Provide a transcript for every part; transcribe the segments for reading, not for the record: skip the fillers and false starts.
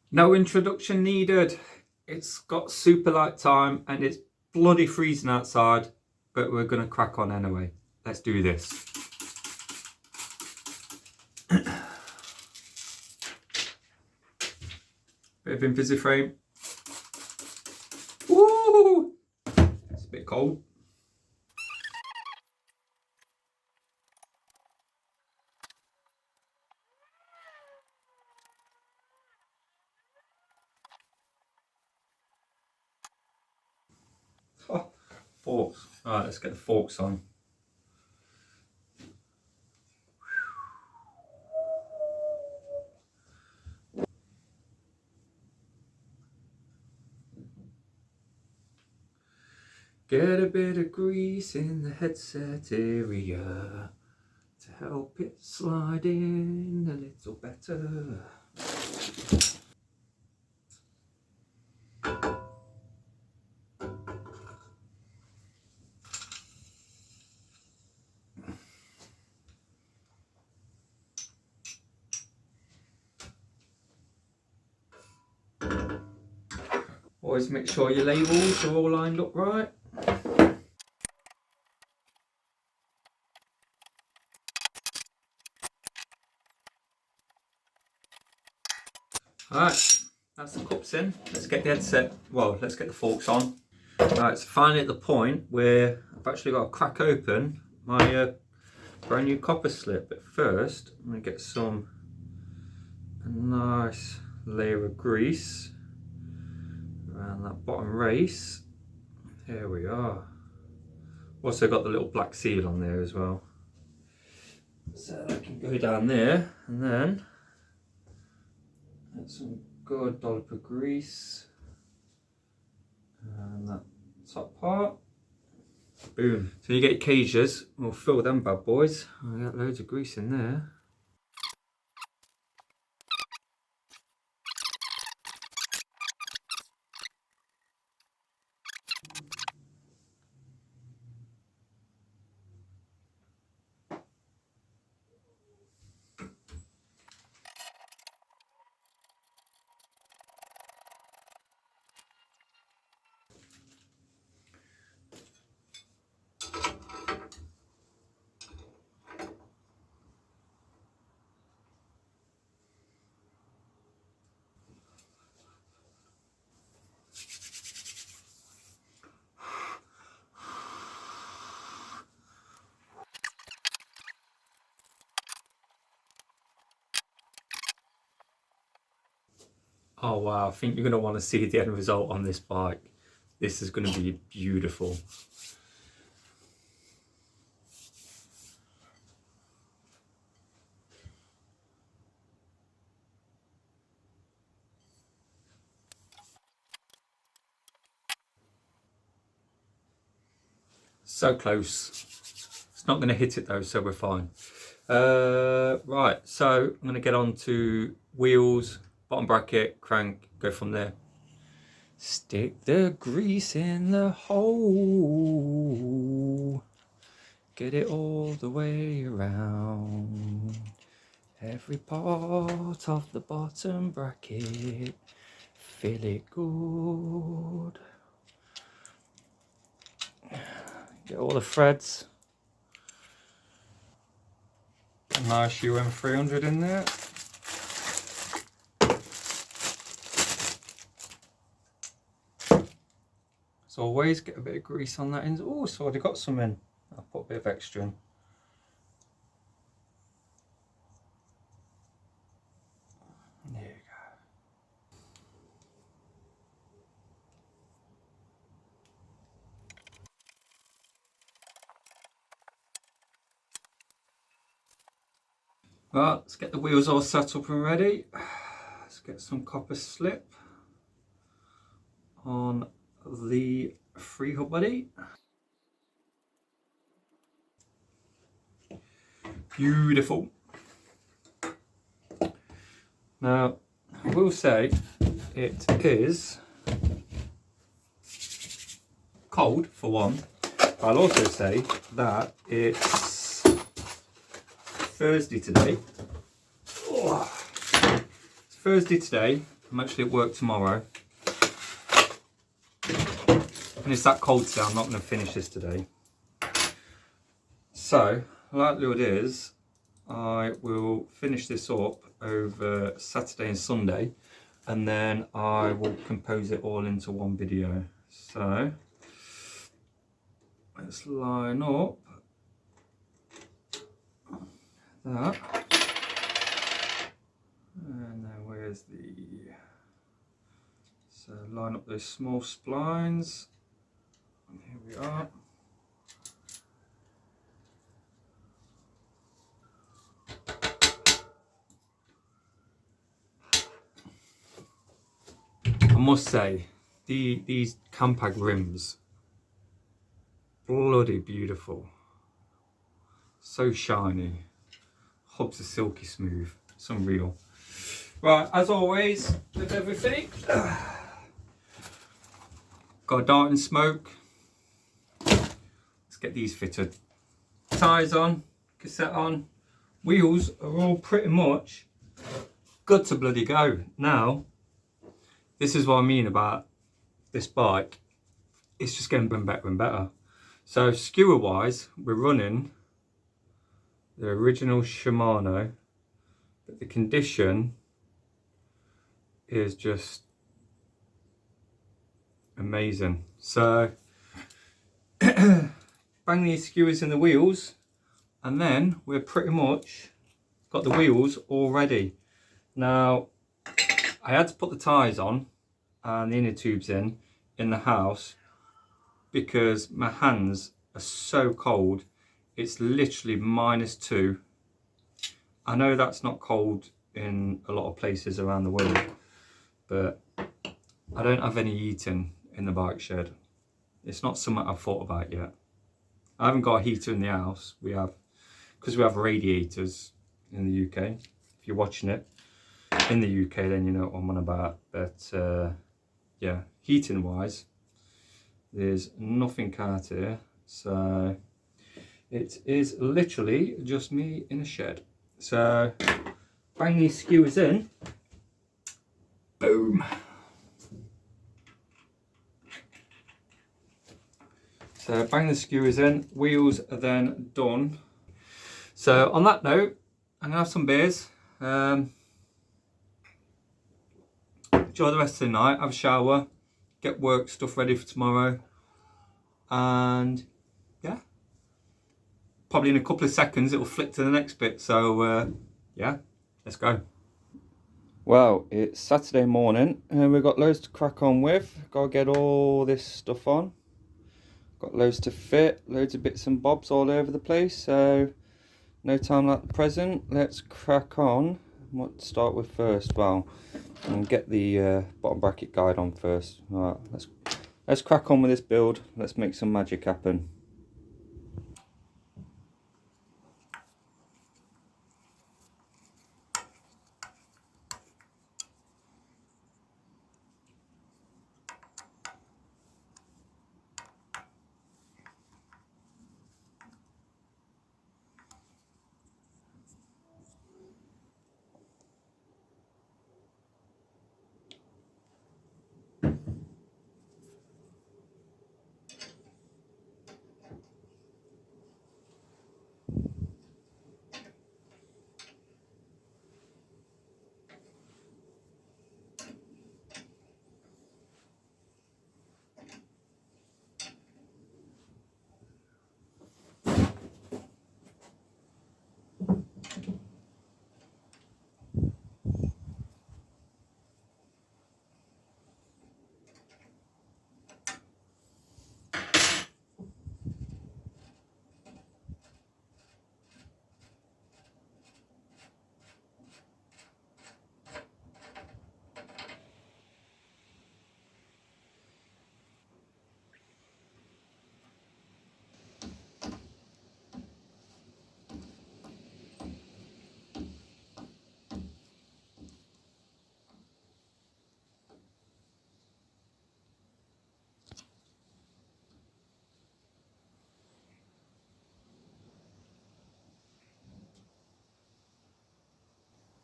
No introduction needed. It's got Superlite time and it's bloody freezing outside, but we're going to crack on anyway. Let's do this. Bit of Invisiframe. Woo! It's a bit cold. Oh, forks. Alright, let's get the forks on. Get a bit of grease in the headset area to help it slide in a little better. Always make sure your labels are all lined up right. Alright, that's the cups in. Let's get the headset, well, let's get the forks on. Alright, so finally at the point where I've actually got to crack open my brand new copper slip. But first, I'm going to get a nice layer of grease around that bottom race. There we are. Also got the little black seal on there as well. So that can go down there, and then add some good dollop of grease and that top part. Boom. So you get your cages, we'll fill them bad boys. I got loads of grease in there. Oh wow, I think you're going to want to see the end result on this bike. This is going to be beautiful. So close. It's not going to hit it though, so we're fine. Right, so I'm going to get on to wheels, bottom bracket, crank, go from there. Stick the grease in the hole. Get it all the way around. Every part of the bottom bracket. Feel it good. Get all the threads. Nice UM300 in there. As always, get a bit of grease on that end. Oh, so I've already got some in. I'll put a bit of extra in. There you go. Right, let's get the wheels all set up and ready. Let's get some copper slip on the free hub buddy. Beautiful. Now, I will say it is cold for one. I'll also say that it's Thursday today. Oh, it's Thursday today, I'm actually at work tomorrow. And it's that cold today, I'm not going to finish this today. So, likelihood is, I will finish this up over Saturday and Sunday, and then I will compose it all into one video. So, let's line up that. And then where's the... So line up those small splines. And here we are. I must say, these Campag rims, bloody beautiful. So shiny. Hubs are silky smooth. It's unreal. Right, as always, with everything, got a dart and smoke. Let's get these fitted. Tyres on, cassette on, wheels are all pretty much good to bloody go. Now, this is what I mean about this bike. It's just getting better and better. So skewer wise, we're running the original Shimano, but the condition is just amazing. So bang these skewers in the wheels, and then we're pretty much got the wheels all ready. Now, I had to put the tyres on and the inner tubes in the house because my hands are so cold. It's literally -2. I know that's not cold in a lot of places around the world, but I don't have any heating in the bike shed. It's not something I've thought about yet. I haven't got a heater in the house. We have, because we have radiators in the UK. If you're watching it in the UK, then you know what I'm on about. But yeah, heating wise, there's nothing out here. So it is literally just me in a shed. So bang these skewers in. Boom. So bang the skewers in, wheels are then done. So on that note, I'm gonna have some beers. Enjoy the rest of the night, have a shower, get work stuff ready for tomorrow. And yeah, probably in a couple of seconds it'll flick to the next bit. So yeah, let's go. Well, it's Saturday morning and we've got loads to crack on with. Gotta get all this stuff on. Got loads to fit, loads of bits and bobs all over the place, so no time like the present. Let's crack on. What to start with first? Well, I'll get the bottom bracket guide on first. All right, let's crack on with this build. Let's make some magic happen.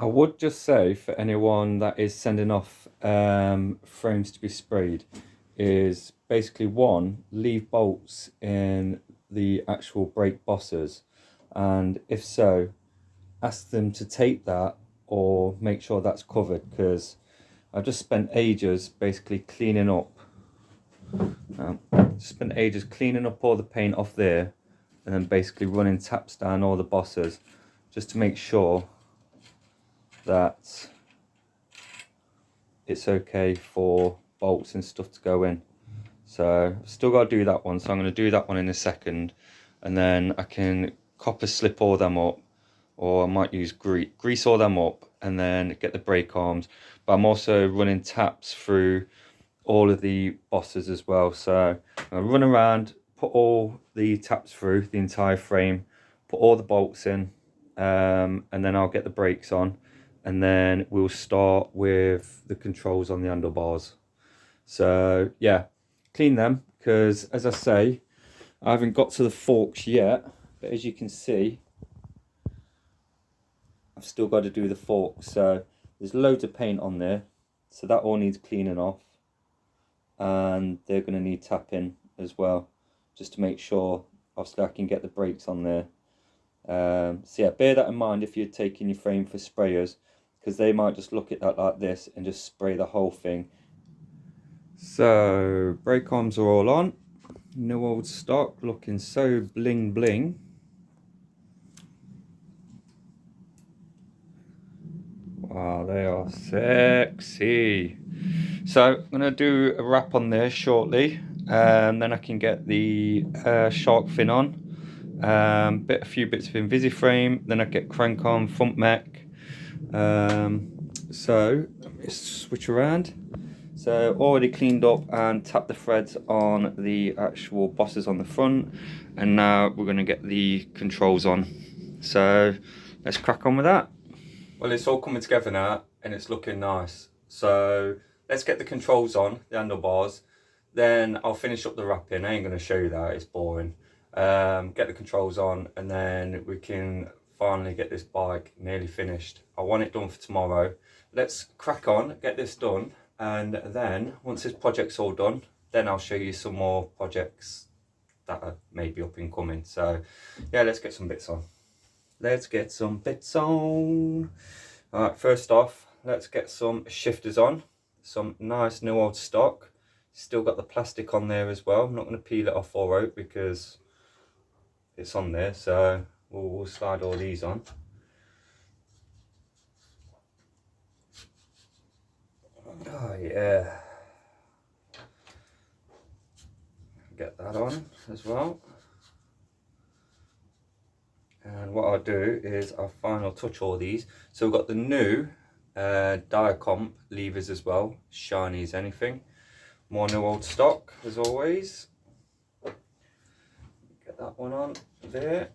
I would just say for anyone that is sending off frames to be sprayed is basically one, leave bolts in the actual brake bosses, and if so, ask them to tape that or make sure that's covered, because I just spent ages basically cleaning up. Spent ages cleaning up all the paint off there, and then basically running taps down all the bosses just to make sure that it's okay for bolts and stuff to go in. So I've still got to do that one, so I'm going to do that one in a second, and then I can copper slip all them up, or I might use grease all them up and then get the brake arms. But I'm also running taps through all of the bosses as well, so I'm going to run around, put all the taps through the entire frame, put all the bolts in, and then I'll get the brakes on, and then we'll start with the controls on the handlebars. So yeah, clean them, because as I say, I haven't got to the forks yet, but as you can see, I've still got to do the forks. So there's loads of paint on there, so that all needs cleaning off, and they're going to need tapping as well, just to make sure obviously I can get the brakes on there. So yeah, bear that in mind if you're taking your frame for sprayers, because they might just look at that like this and just spray the whole thing. So brake arms are all on, new old stock, looking so bling bling. Wow, they are sexy. So I'm going to do a wrap on there shortly, and then I can get the shark fin on, a few bits of Invisiframe, then I get crank on, front mech. So let me switch around. So already cleaned up and tapped the threads on the actual bosses on the front, and now we're going to get the controls on. So let's crack on with that. Well, it's all coming together now and it's looking nice. So let's get the controls on, the handlebars. Then I'll finish up the wrapping. I ain't going to show you that, it's boring. Get the controls on, and then we can finally get this bike nearly finished. I want it done for tomorrow. Let's crack on, get this done, and then once this project's all done, then I'll show you some more projects that are maybe up and coming. So yeah, let's get some bits on. Let's get some bits on. Alright, first off, let's get some shifters on. Some nice new old stock. Still got the plastic on there as well. I'm not going to peel it off all out because it's on there, so we'll slide all these on. Oh yeah. Get that on as well. And what I'll do is I'll final touch all these. So we've got the new Diacomp levers as well, shiny as anything. More new old stock as always. Get that one on there.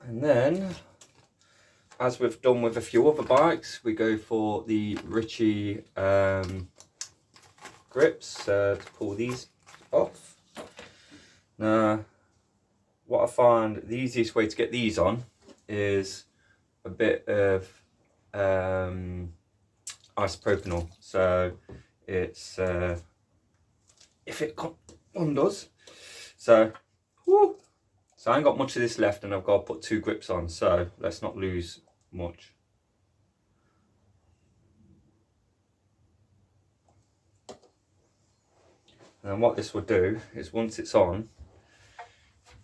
And then, as we've done with a few other bikes, we go for the Ritchie grips to pull these off. Now, what I find the easiest way to get these on is a bit of isopropanol. So it's if it undoes. So I ain't got much of this left, and I've got to put 2 grips on. So let's not lose much. And what this will do is once it's on,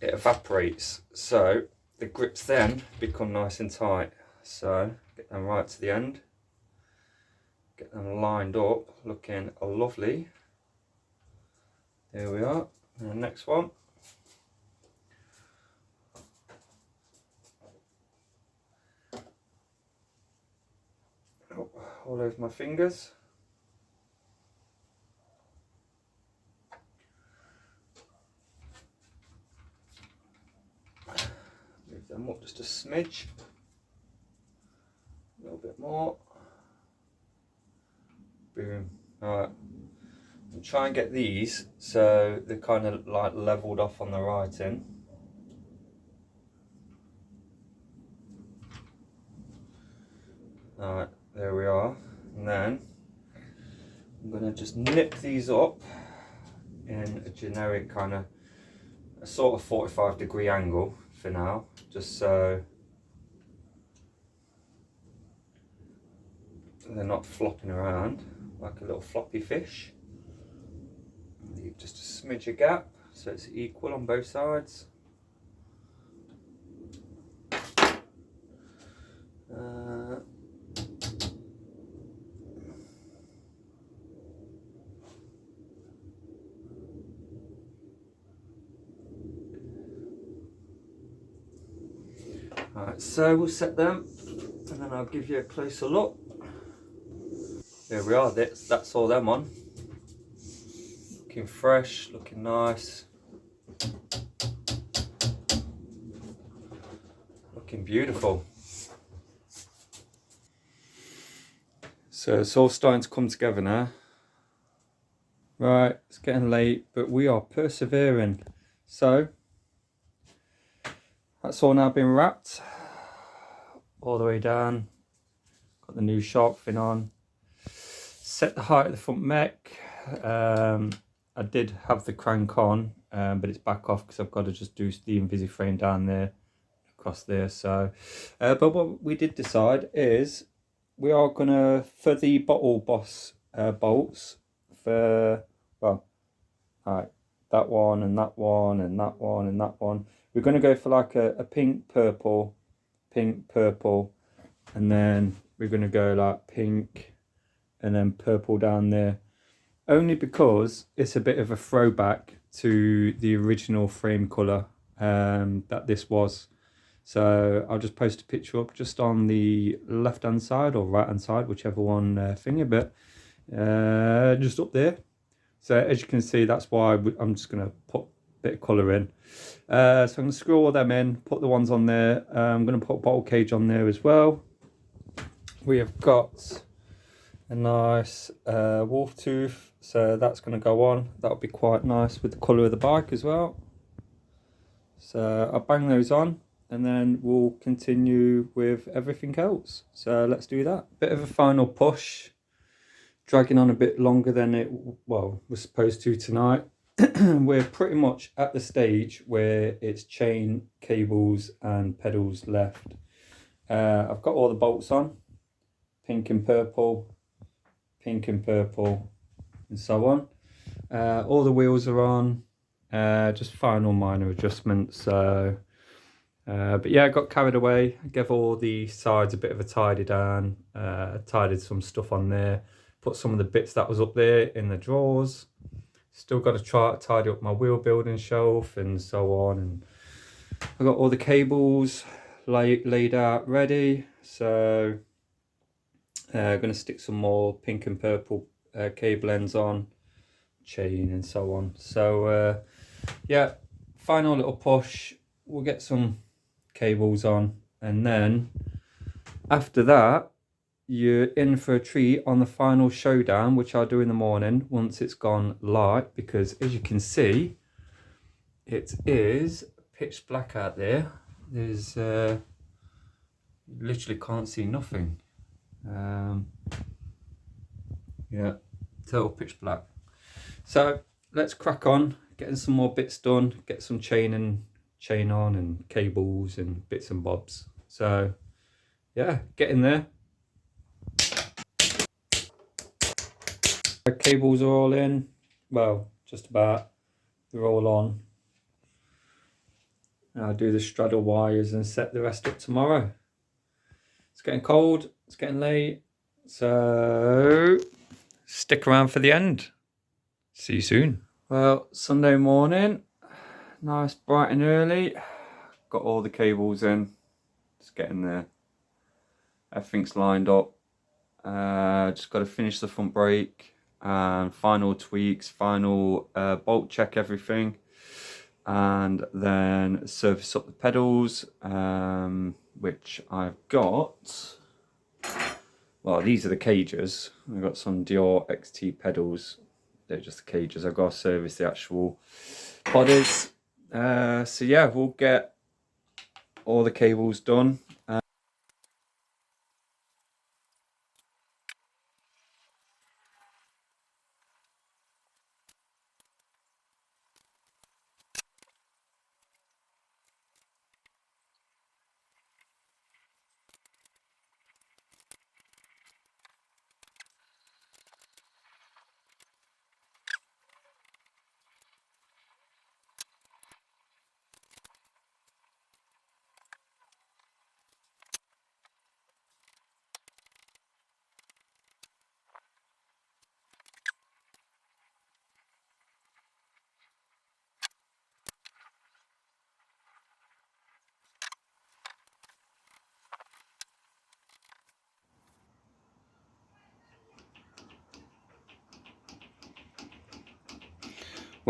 it evaporates, so the grips then become nice and tight. So get them right to the end, get them lined up, looking lovely. There we are. And the next one. Oh, all over my fingers. Move them up just a smidge. A little bit more. Boom. Alright. And try and get these so they're kind of like leveled off on the writing. Alright, there we are. And then I'm going to just nip these up in a generic kind of a sort of 45-degree angle for now, just so they're not flopping around like a little floppy fish. Leave just a smidge of gap so it's equal on both sides. Alright, so we'll set them and then I'll give you a closer look. There we are, that's all them on. Looking fresh, looking nice. Looking beautiful. So it's all starting to come together now. Right, it's getting late, but we are persevering. So that's all now been wrapped all the way down. Got the new shark fin on. Set the height of the front mech. I did have the crank on, but it's back off because I've got to just do the Invisiframe down there, across there. So, but what we did decide is we are gonna, for the bottle boss bolts, for, well, alright, that one and that one and that one and that one. We're gonna go for like a pink, purple, and then we're gonna go like pink and then purple down there. Only because it's a bit of a throwback to the original frame colour that this was. So I'll just post a picture up just on the left hand side or right hand side, whichever one finger, but just up there. So as you can see, that's why I'm just going to put a bit of colour in. So I'm going to screw all them in, put the ones on there. I'm going to put a bottle cage on there as well. We have got a nice wolf tooth, so that's going to go on. That'll be quite nice with the colour of the bike as well. So I'll bang those on and then we'll continue with everything else. So let's do that. Bit of a final push, dragging on a bit longer than it was supposed to tonight. We're pretty much at the stage where it's chain, cables and pedals left. I've got all the bolts on, pink and purple, and so on. All the wheels are on, just final minor adjustments. So but yeah, I got carried away. I gave all the sides a bit of a tidy down, tidied some stuff on there, put some of the bits that was up there in the drawers. Still got to try tidy up my wheel building shelf and so on. And I got all the cables laid out ready. So going to stick some more pink and purple cable ends on, chain and so on. So yeah, final little push. We'll get some cables on, and then after that you're in for a treat on the final showdown, which I'll do in the morning once it's gone light, because as you can see it is pitch black out there. There's literally can't see nothing. Yeah, total pitch black. So let's crack on getting some more bits done, get some chain on and cables and bits and bobs. So yeah, get in there. The cables are all in, well, just about, they're all on. I'll do the straddle wires and set the rest up tomorrow. It's getting cold, it's getting late, so stick around for the end. See you soon. Well, Sunday morning, nice bright and early. Got all the cables in, just getting there. Everything's lined up. Just got to finish the front brake and final tweaks, final bolt check everything, and then service up the pedals, which I've got. Well, these are the cages. I've got some Dior XT pedals. They're just the cages. I've got to service the actual bodies. So yeah, we'll get all the cables done.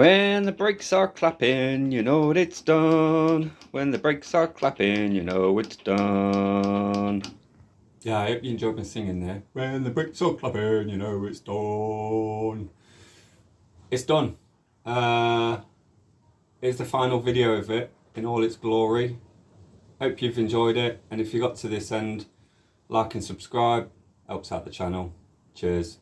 When the brakes are clapping, you know it's done. When the brakes are clapping, you know it's done. Yeah, I hope you enjoyed me singing there. When the brakes are clapping, you know it's done. It's done. Here's the final video of it in all its glory. Hope you've enjoyed it, and if you got to this end, like and subscribe, helps out the channel. Cheers.